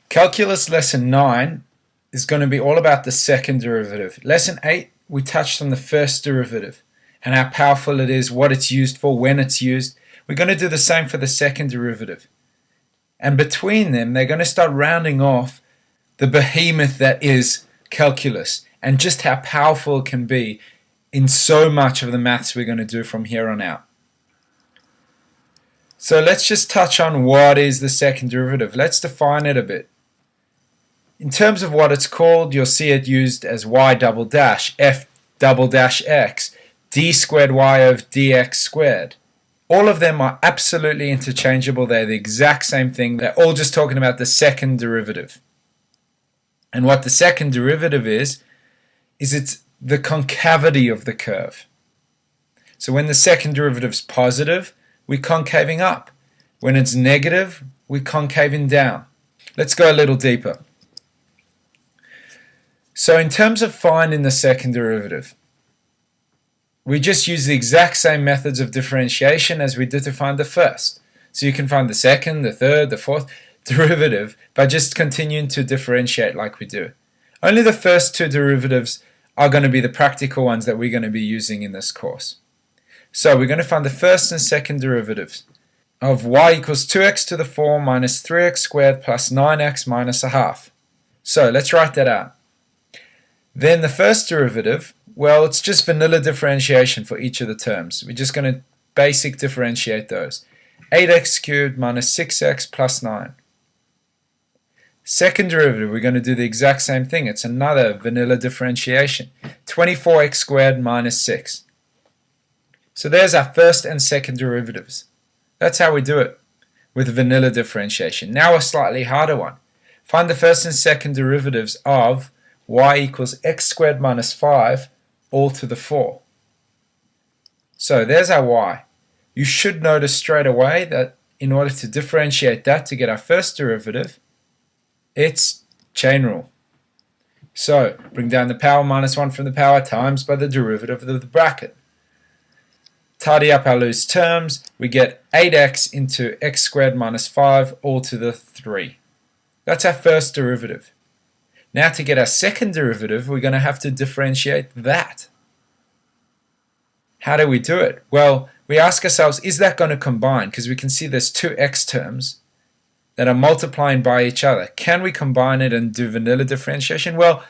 Calculus Lesson 9 is going to be all about the second derivative. Lesson 8, we touched on the first derivative and how powerful it is, what it's used for, when it's used. We're going to do the same for the second derivative. And between them, they're going to start rounding off the behemoth that is calculus and just how powerful it can be in so much of the maths we're going to do from here on out. So let's just touch on what is the second derivative. Let's define it a bit. In terms of what it's called, you'll see it used as y double dash, f double dash x, d squared y over dx squared. All of them are absolutely interchangeable. They're the exact same thing. They're all just talking about the second derivative. And what the second derivative is it's the concavity of the curve. So when the second derivative is positive, we're concaving up. When it's negative, we're concaving down. Let's go a little deeper. So in terms of finding the second derivative, we just use the exact same methods of differentiation as we did to find the first. So you can find the second, the third, the fourth derivative by just continuing to differentiate like we do. Only the first two derivatives are going to be the practical ones that we're going to be using in this course. So we're going to find the first and second derivatives of y equals 2x to the 4 minus 3x squared plus 9x minus a half. So let's write that out. Then the first derivative, well, it's just vanilla differentiation for each of the terms. We're just going to basic differentiate those. 8x cubed minus 6x plus 9. Second derivative, we're going to do the exact same thing. It's another vanilla differentiation. 24x squared minus 6. So there's our first and second derivatives. That's how we do it with vanilla differentiation. Now a slightly harder one. Find the first and second derivatives of y equals x squared minus 5 all to the 4. So there's our y. You should notice straight away that in order to differentiate that to get our first derivative, it's chain rule. So bring down the power minus 1 from the power times by the derivative of the bracket. Tidy up our loose terms, we get 8x into x squared minus 5 all to the 3. That's our first derivative. Now to get our second derivative, we're going to have to differentiate that. How do we do it? Well, we ask ourselves, is that going to combine? Because we can see there's two x terms that are multiplying by each other. Can we combine it and do vanilla differentiation? Well,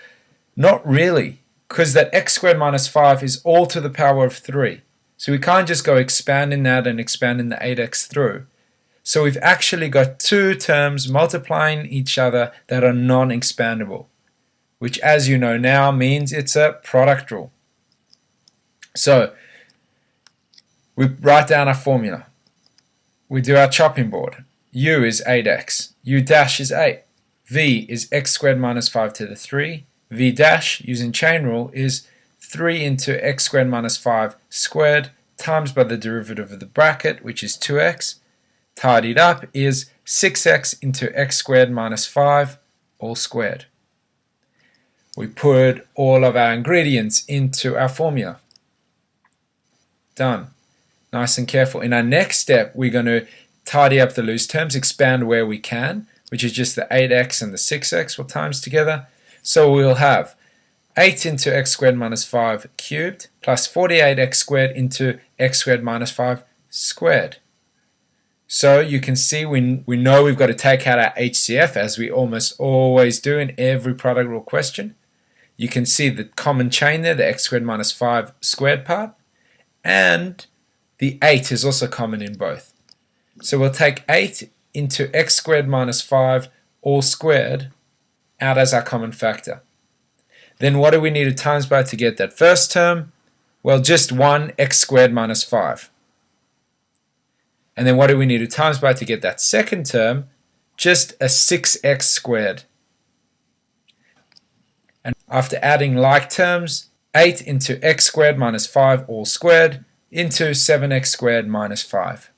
not really, because that x squared minus 5 is all to the power of 3. So we can't just go expanding that and expanding the 8x through. So we've actually got two terms multiplying each other that are non-expandable, which as you know now means it's a product rule. So we write down our formula. We do our chopping board. U is 8x, U dash is 8, V is x squared minus 5 to the 3, V dash, using chain rule, is 3 into x squared minus 5 squared times by the derivative of the bracket, which is 2x, tidied up is 6x into x squared minus 5 all squared. We put all of our ingredients into our formula. Done. Nice and careful. In our next step, we're going to tidy up the loose terms, expand where we can, which is just the 8x and the 6x will times together. So we'll have 8 into x squared minus 5 cubed plus 48x squared into x squared minus 5 squared. So you can see we know we've got to take out our HCF, as we almost always do in every product rule question. You can see the common chain there, the x squared minus 5 squared part, and the 8 is also common in both. So we'll take 8 into x squared minus 5 all squared out as our common factor. Then what do we need to times by to get that first term? Well, just 1 x squared minus 5. And then what do we need to times by to get that second term? Just a 6x squared. And after adding like terms, 8 into x squared minus 5 all squared into 7x squared minus 5.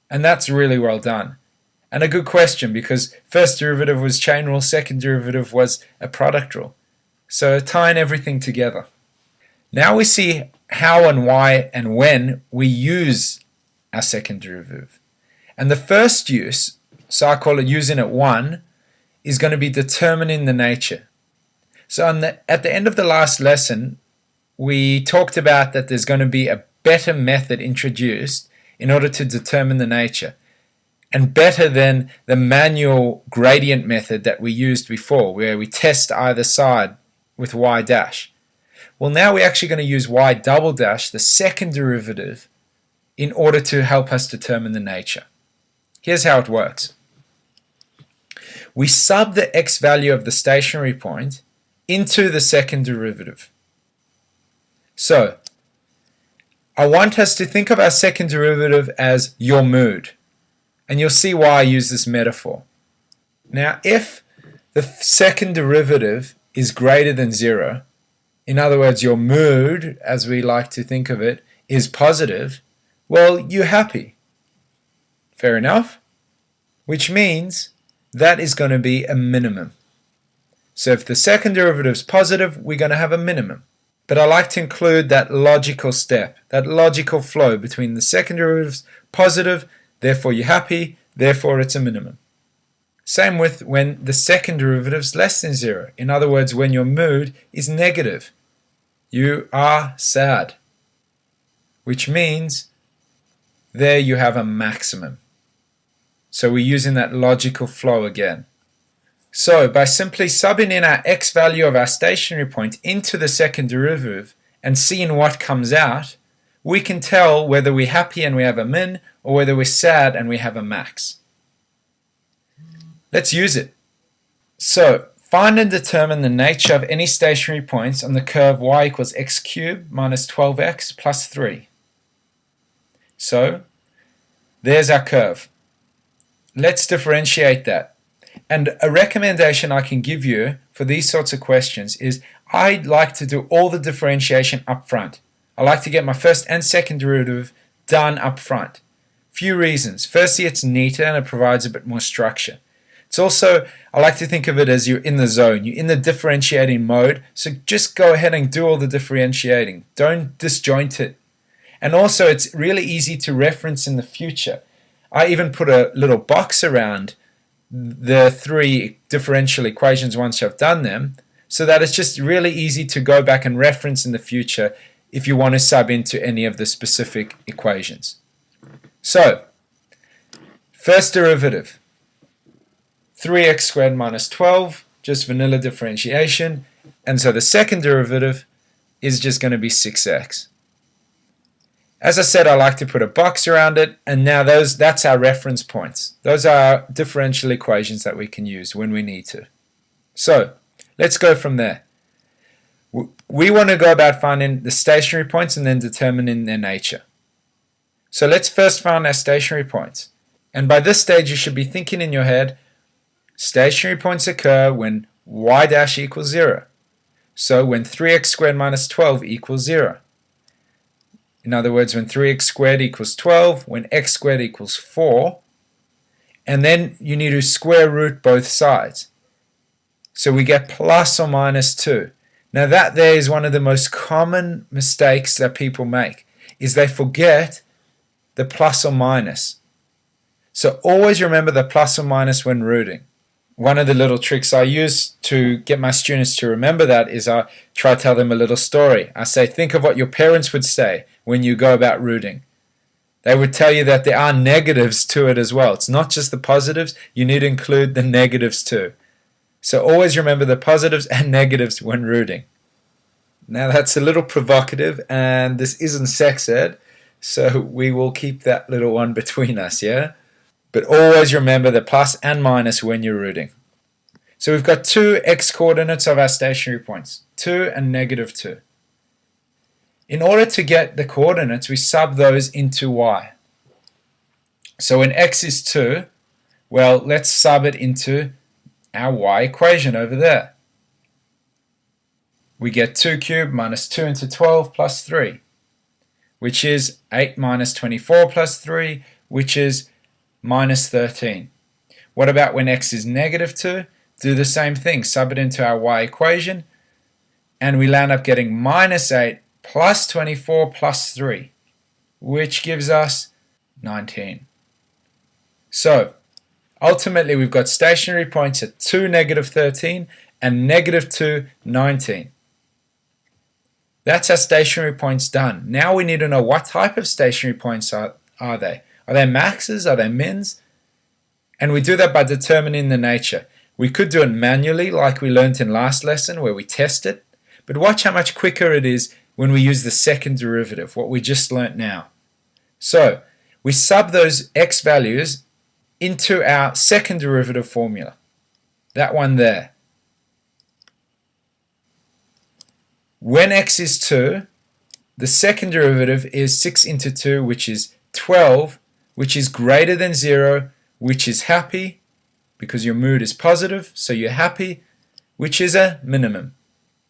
And that's really well done. And a good question, because first derivative was chain rule, second derivative was a product rule. So tying everything together. Now we see how and why and when we use our second derivative. And the first use, so I call it using it 1, is going to be determining the nature. So at the end of the last lesson, we talked about that there's going to be a better method introduced in order to determine the nature, and better than the manual gradient method that we used before, where we test either side with y dash. Well, now we're actually going to use y double dash, the second derivative, in order to help us determine the nature. Here's how it works. We sub the x value of the stationary point into the second derivative. So, I want us to think of our second derivative as your mood. And you'll see why I use this metaphor. Now, if the second derivative is greater than 0, in other words, your mood, as we like to think of it, is positive, well, you're happy. Fair enough? Which means that is going to be a minimum. So if the second derivative is positive, we're going to have a minimum. But I like to include that logical step, that logical flow between the second derivatives positive, therefore you're happy, therefore it's a minimum. Same with when the second derivative is less than 0. In other words, when your mood is negative. You are sad. Which means there you have a maximum. So we're using that logical flow again. So by simply subbing in our x value of our stationary point into the second derivative and seeing what comes out, we can tell whether we're happy and we have a min or whether we're sad and we have a max. Let's use it. So find and determine the nature of any stationary points on the curve y equals x cubed minus 12x plus 3. So there's our curve. Let's differentiate that. And a recommendation I can give you for these sorts of questions is I like to do all the differentiation up front. I like to get my first and second derivative done up front. Few reasons. Firstly, it's neater and it provides a bit more structure. It's also, I like to think of it as you're in the zone, you're in the differentiating mode, so just go ahead and do all the differentiating. Don't disjoint it. And also, it's really easy to reference in the future. I even put a little box around the 3 differential equations once I've done them, so that it's just really easy to go back and reference in the future if you want to sub into any of the specific equations. So, first derivative, 3x squared minus 12, just vanilla differentiation, and so the second derivative is just going to be 6x. As I said, I like to put a box around it, and now that's our reference points. Those are differential equations that we can use when we need to. So, let's go from there. We want to go about finding the stationary points and then determining their nature. So let's first find our stationary points. And by this stage, you should be thinking in your head, stationary points occur when y dash equals 0. So when 3x squared minus 12 equals 0. In other words, when 3x squared equals 12, when x squared equals 4, and then you need to square root both sides. So we get plus or minus 2. Now that there is one of the most common mistakes that people make, is they forget the plus or minus. So always remember the plus or minus when rooting. One of the little tricks I use to get my students to remember that is I try to tell them a little story. I say, think of what your parents would say when you go about rooting. They would tell you that there are negatives to it as well. It's not just the positives, you need to include the negatives too. So always remember the positives and negatives when rooting. Now that's a little provocative and this isn't sex ed, so we will keep that little one between us, yeah? But always remember the plus and minus when you're rooting. So we've got 2 x coordinates of our stationary points, 2 and negative 2. In order to get the coordinates, we sub those into y. So when x is 2, well, let's sub it into our y equation over there. We get 2 cubed minus 2 into 12 plus 3, which is 8 minus 24 plus 3, which is minus 13. What about when x is negative 2? Do the same thing, sub it into our y equation, and we land up getting minus 8 plus 24 plus 3, which gives us 19. So, Ultimately, we've got stationary points at 2, negative 13 and negative 2, 19. That's our stationary points done. Now we need to know what type of stationary points are they. Are they maxes? Are they mins? And we do that by determining the nature. We could do it manually like we learned in last lesson where we test it. But watch how much quicker it is when we use the second derivative, what we just learnt now. So we sub those x values into our second derivative formula. That one there. When x is 2, the second derivative is 6 into 2, which is 12, which is greater than 0, which is happy, because your mood is positive, so you're happy, which is a minimum.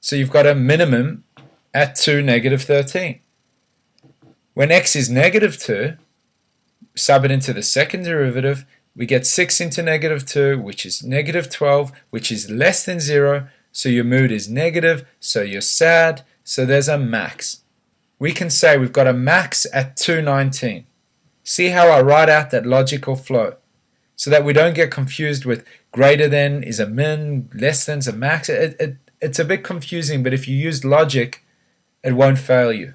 So you've got a minimum at 2, negative 13. When x is negative 2, sub it into the second derivative, we get 6 into negative 2, which is negative 12, which is less than 0, so your mood is negative, so you're sad, so there's a max. We can say we've got a max at 219. See how I write out that logical flow so that we don't get confused with greater than is a min, less than is a max. It's a bit confusing, but if you use logic, it won't fail you.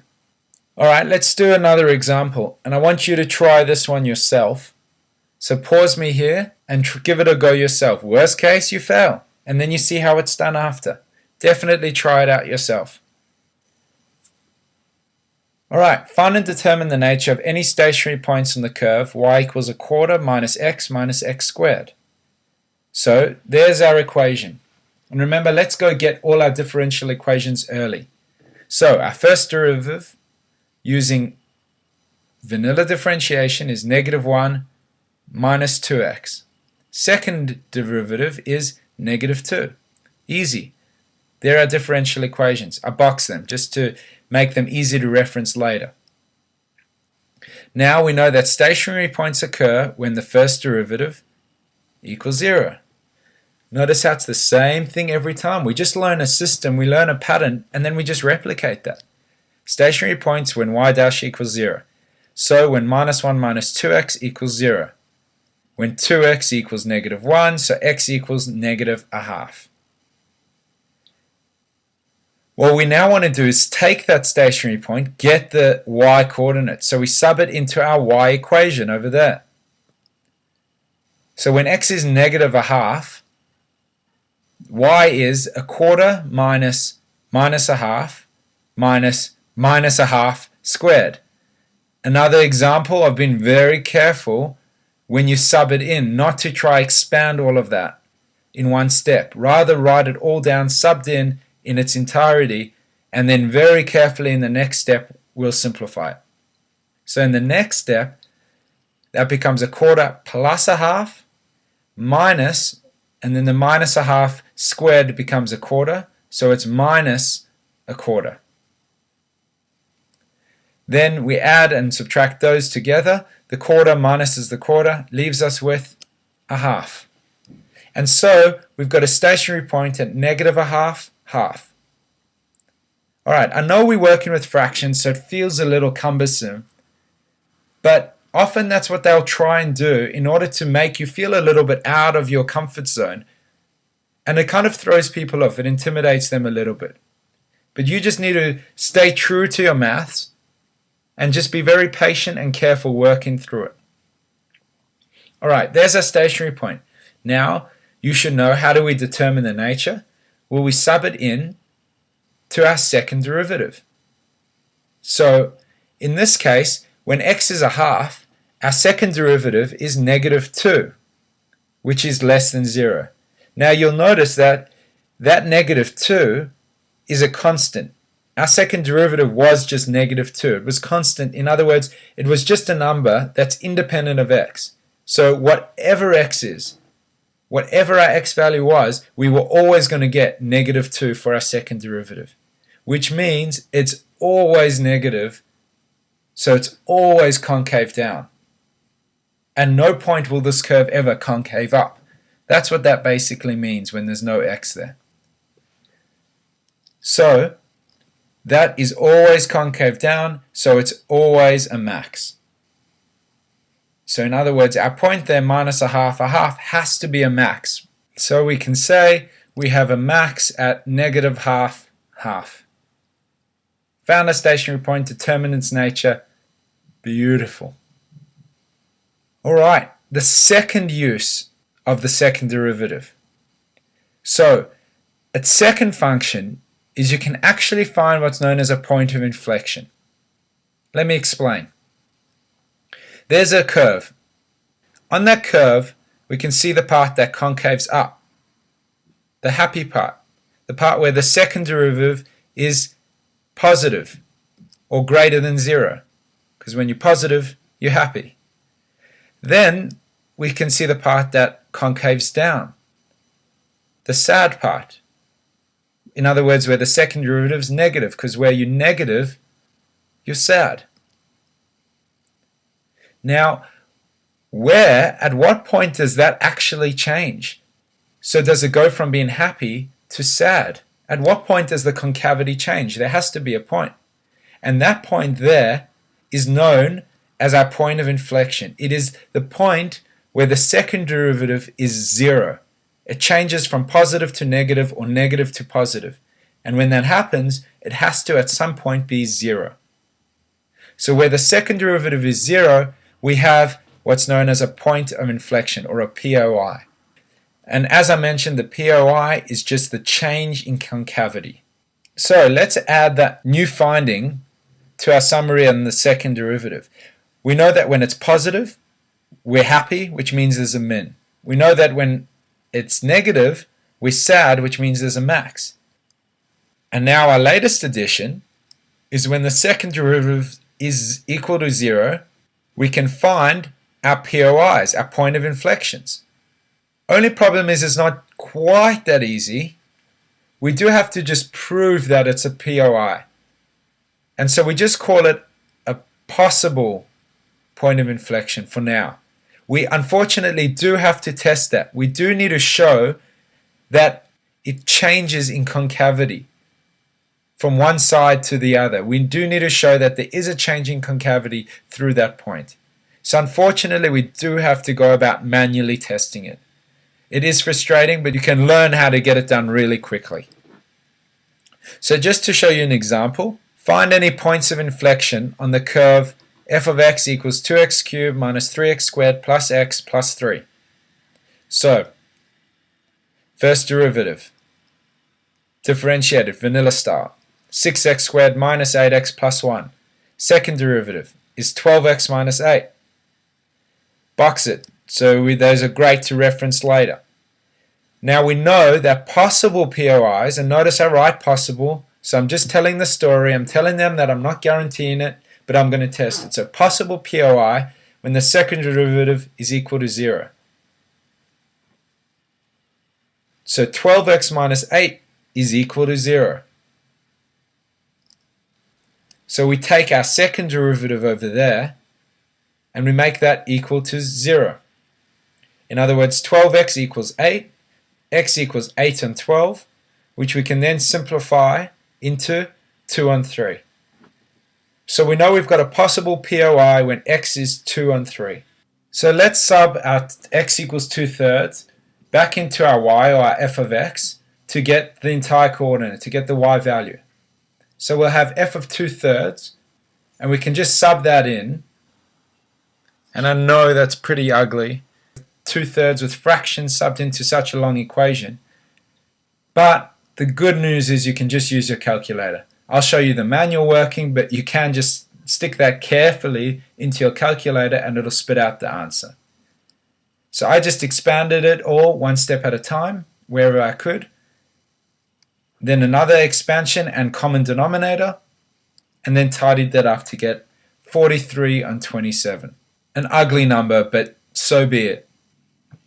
Alright, let's do another example, and I want you to try this one yourself. So pause me here and give it a go yourself. Worst case, you fail, and then you see how it's done after. Definitely try it out yourself. Alright, find and determine the nature of any stationary points on the curve y equals a quarter minus x squared. So there's our equation. And remember, let's go get all our differential equations early. So our first derivative using vanilla differentiation is negative 1 minus 2x. Second derivative is negative 2. Easy. There are differential equations. I box them just to make them easy to reference later. Now we know that stationary points occur when the first derivative equals 0. Notice how it's the same thing every time. We just learn a system, we learn a pattern, and then we just replicate that. Stationary points when y dash equals 0. So when minus 1 minus 2x equals 0. When 2x equals negative 1, so x equals negative a half. What we now want to do is take that stationary point, get the y coordinate. So we sub it into our y equation over there. So when x is negative a half, y is a quarter minus a half minus a half squared. Another example, I've been very careful when you sub it in not to try expand all of that in one step. Rather write it all down subbed in its entirety, and then very carefully in the next step we'll simplify it. So in the next step, that becomes a quarter plus a half minus, and then the minus a half squared becomes a quarter, so it's minus a quarter. Then we add and subtract those together. The quarter minuses the quarter leaves us with a half. And so we've got a stationary point at negative a half, half. Alright, I know we're working with fractions, so it feels a little cumbersome, but often that's what they'll try and do in order to make you feel a little bit out of your comfort zone. And it kind of throws people off, it intimidates them a little bit. But you just need to stay true to your maths and just be very patient and careful working through it. Alright, there's our stationary point. Now, you should know, how do we determine the nature? Well, we sub it in to our second derivative. So, in this case, when x is a half, our second derivative is negative 2, which is less than 0. Now, you'll notice that that negative 2 is a constant. Our second derivative was just negative 2. It was constant. In other words, it was just a number that's independent of x. So whatever x is, whatever our x value was, we were always going to get negative 2 for our second derivative, which means it's always negative, so it's always concave down. At no point will this curve ever concave up. That's what that basically means when there's no x there. So that is always concave down, so it's always a max. So in other words, our point there minus a half has to be a max. So we can say we have a max at negative half. Found a stationary point, determined its nature. Beautiful. Alright, the second use of the second derivative. So, its second function is you can actually find what's known as a point of inflection. Let me explain. There's a curve. On that curve, we can see the part that concaves up. The happy part. The part where the second derivative is positive or greater than 0. Because when you're positive, you're happy. Then we can see the part that concaves down. The sad part. In other words, where the second derivative is negative, because where you're negative, you're sad. Now, at what point does that actually change? So does it go from being happy to sad? At what point does the concavity change? There has to be a point. And that point there is known as our point of inflection. It is the point where the second derivative is 0. It changes from positive to negative or negative to positive. And when that happens, it has to at some point be 0. So where the second derivative is 0, we have what's known as a point of inflection, or a POI. And as I mentioned, the POI is just the change in concavity. So let's add that new finding to our summary on the second derivative. We know that when it's positive, we're happy, which means there's a min. We know that when it's negative, we're sad, which means there's a max. And now our latest addition is when the second derivative is equal to 0, we can find our POIs, our point of inflections. Only problem is it's not quite that easy. We do have to just prove that it's a POI. And so we just call it a possible point of inflection for now. We unfortunately do have to test that. We do need to show that it changes in concavity from one side to the other. We do need to show that there is a change in concavity through that point. So unfortunately, we do have to go about manually testing it. It is frustrating, but you can learn how to get it done really quickly. So just to show you an example, find any points of inflection on the curve f of x equals 2x cubed minus 3x squared plus x plus 3. So, first derivative, differentiated, vanilla style, 6x squared minus 8x plus 1. Second derivative is 12x minus 8. Box it, so those are great to reference later. Now we know that possible POIs, and notice I write possible, so I'm just telling the story, I'm telling them that I'm not guaranteeing it, but I'm going to test it. So possible POI when the second derivative is equal to 0. So 12x minus 8 is equal to 0. So we take our second derivative over there and we make that equal to 0. In other words, 12x equals 8, x equals 8 and 12, which we can then simplify into 2 and 3. So we know we've got a possible POI when x is 2 and 3. So let's sub our x equals 2/3 back into our y, or our f of x, to get the entire coordinate, to get the y value. So we'll have f of 2/3, and we can just sub that in. And I know that's pretty ugly, 2/3 with fractions subbed into such a long equation. But the good news is you can just use your calculator. I'll show you the manual working, but you can just stick that carefully into your calculator and it'll spit out the answer. So I just expanded it all one step at a time, wherever I could. Then another expansion and common denominator, and then tidied that up to get 43 on 27. An ugly number, but so be it.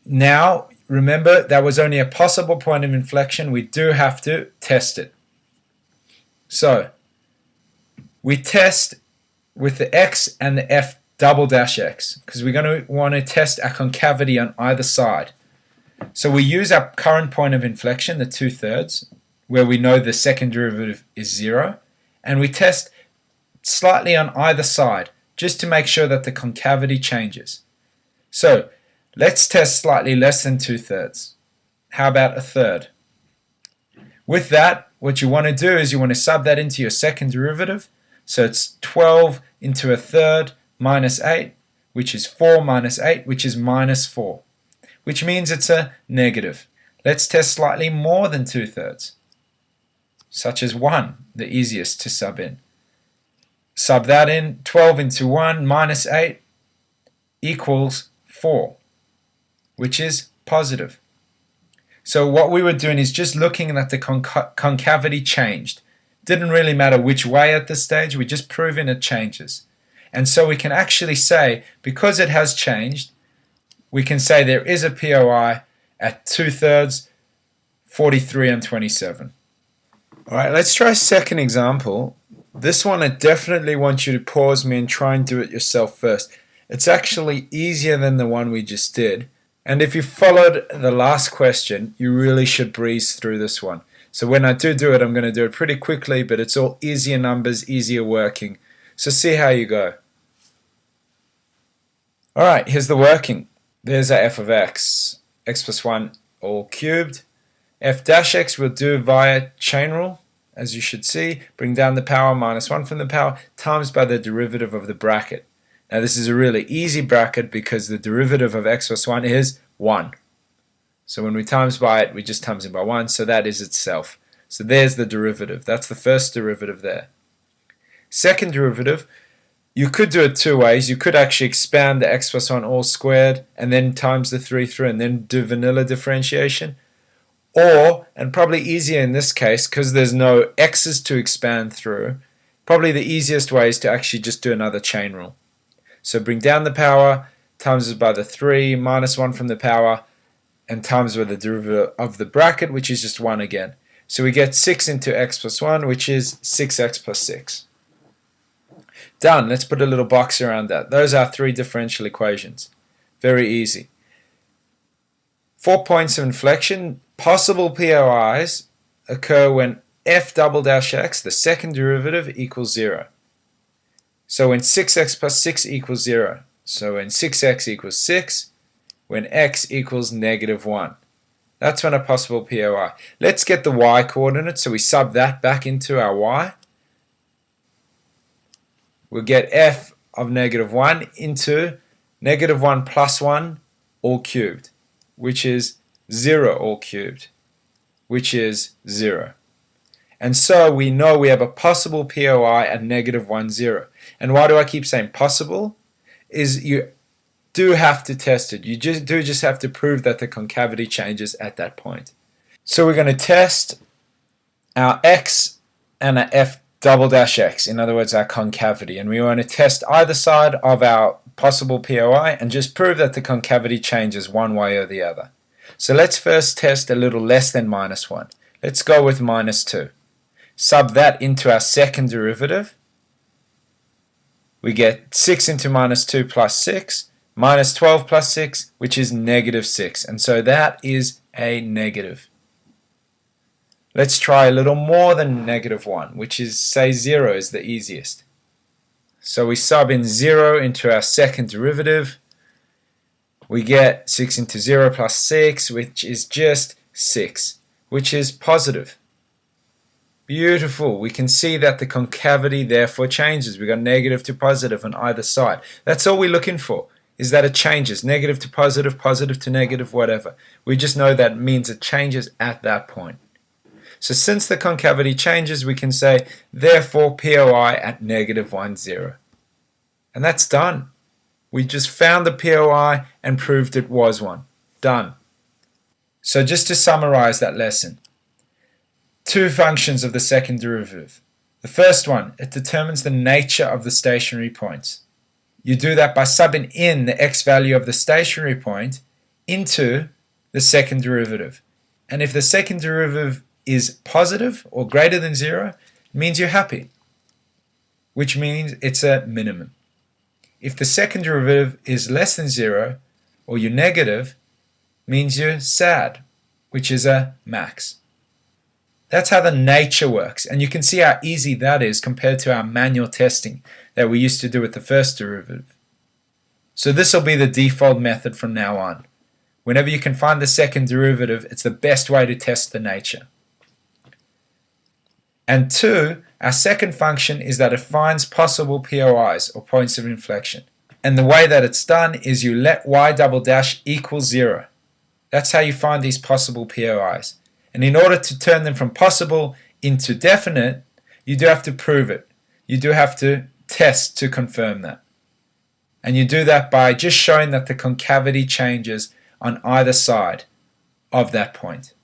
Now, remember, that was only a possible point of inflection. We do have to test it. So, we test with the x and the f double dash x, because we're going to want to test our concavity on either side. So we use our current point of inflection, the 2/3, where we know the second derivative is 0, and we test slightly on either side, just to make sure that the concavity changes. So let's test slightly less than 2/3. How about a third? With that, what you want to do is you want to sub that into your second derivative. So it's 12 into a third minus 8, which is 4 minus 8, which is minus 4, which means it's a negative. Let's test slightly more than 2/3, such as 1, the easiest to sub in. Sub that in, 12 into 1 minus 8 equals 4, which is positive. So what we were doing is just looking that the concavity changed. Didn't really matter which way at this stage, we're just proving it changes. And so we can actually say, because it has changed, we can say there is a POI at 2/3, 43 and 27. Alright, let's try a second example. This one I definitely want you to pause me and try and do it yourself first. It's actually easier than the one we just did. And if you followed the last question, you really should breeze through this one. So when I do it, I'm going to do it pretty quickly, but it's all easier numbers, easier working. So see how you go. Alright, here's the working. There's our f of x. X plus 1 all cubed. F dash x we'll do via chain rule, as you should see. Bring down the power minus 1 from the power times by the derivative of the bracket. Now this is a really easy bracket because the derivative of x plus 1 is 1. So when we times by it, we just times it by 1, so that is itself. So there's the derivative. That's the first derivative there. Second derivative, you could do it two ways. You could actually expand the x plus 1 all squared and then times the 3 through and then do vanilla differentiation. Or, and probably easier in this case because there's no x's to expand through, probably the easiest way is to actually just do another chain rule. So bring down the power, times it by the 3, minus 1 from the power, and times by the derivative of the bracket, which is just 1 again. So we get 6 into x plus 1, which is 6x plus 6. Done. Let's put a little box around that. Those are 3 differential equations. Very easy. 4 points of inflection. Possible POIs occur when f double dash x, the second derivative, equals 0. So when 6x plus 6 equals 0. So when 6x equals 6, when x equals negative 1. That's when a possible POI. Let's get the y coordinate, so we sub that back into our y. We'll get f of negative 1 into negative 1 plus 1 all cubed, which is 0 all cubed, which is 0. And so we know we have a possible POI at negative 1, 0. And why do I keep saying possible? Is you do have to test it. You just have to prove that the concavity changes at that point. So we're going to test our x and our f double dash x, in other words our concavity, and we want to test either side of our possible POI and just prove that the concavity changes one way or the other. So let's first test a little less than minus 1. Let's go with minus 2. Sub that into our second derivative. We get 6 into minus 2 plus 6, minus 12 plus 6, which is negative 6. And so that is a negative. Let's try a little more than negative 1, which is, say, 0 is the easiest. So we sub in 0 into our second derivative. We get 6 into 0 plus 6, which is just 6, which is positive. Beautiful. We can see that the concavity therefore changes. We got negative to positive on either side. That's all we're looking for, is that it changes. Negative to positive, positive to negative, whatever. We just know that means it changes at that point. So since the concavity changes, we can say, therefore, POI at negative 1, 0. And that's done. We just found the POI and proved it was one. Done. So just to summarize that lesson. 2 functions of the second derivative. The first one, it determines the nature of the stationary points. You do that by subbing in the x value of the stationary point into the second derivative. And if the second derivative is positive or greater than 0, it means you're happy, which means it's a minimum. If the second derivative is less than 0 or you're negative, it means you're sad, which is a max. That's how the nature works, and you can see how easy that is compared to our manual testing that we used to do with the first derivative. So this will be the default method from now on. Whenever you can find the second derivative, it's the best way to test the nature. And 2, our second function is that it finds possible POIs, or points of inflection. And the way that it's done is you let y double dash equal 0. That's how you find these possible POIs. And in order to turn them from possible into definite, you do have to prove it. You do have to test to confirm that. And you do that by just showing that the concavity changes on either side of that point.